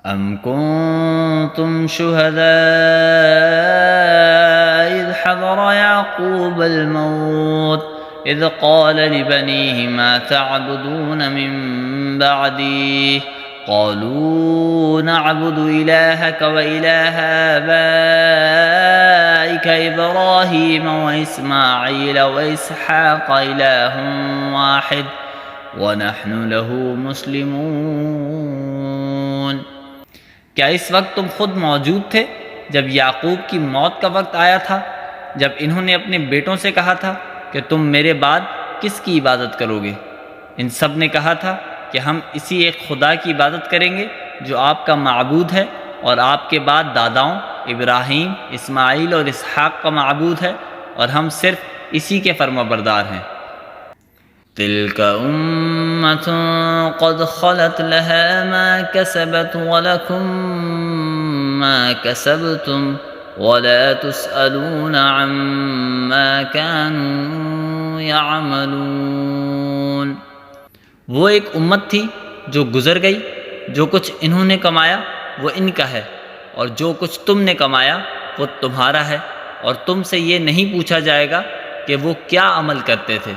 أم كنتم شهداء إذ حضر يعقوب الموت إذ قال لبنيه ما تعبدون من بعدي قالوا نعبد إلهك وإله آبائك إبراهيم وإسماعيل وإسحاق إله واحد ونحن له مسلمون۔ کیا اس وقت تم خود موجود تھے جب یعقوب کی موت کا وقت آیا تھا، جب انہوں نے اپنے بیٹوں سے کہا تھا کہ تم میرے بعد کس کی عبادت کرو گے؟ ان سب نے کہا تھا کہ ہم اسی ایک خدا کی عبادت کریں گے جو آپ کا معبود ہے اور آپ کے بعد داداؤں ابراہیم، اسماعیل اور اسحاق کا معبود ہے، اور ہم صرف اسی کے فرمانبردار ہیں۔ تلك أمة قد خلت لها ما كسبت ولكم ما كسبتم ولا تسألون عما كانوا يعملون۔ وہ ایک امت تھی جو گزر گئی، جو کچھ انہوں نے کمایا وہ ان کا ہے، اور جو کچھ تم نے کمایا وہ تمہارا ہے، اور تم سے یہ نہیں پوچھا جائے گا کہ وہ کیا عمل کرتے تھے۔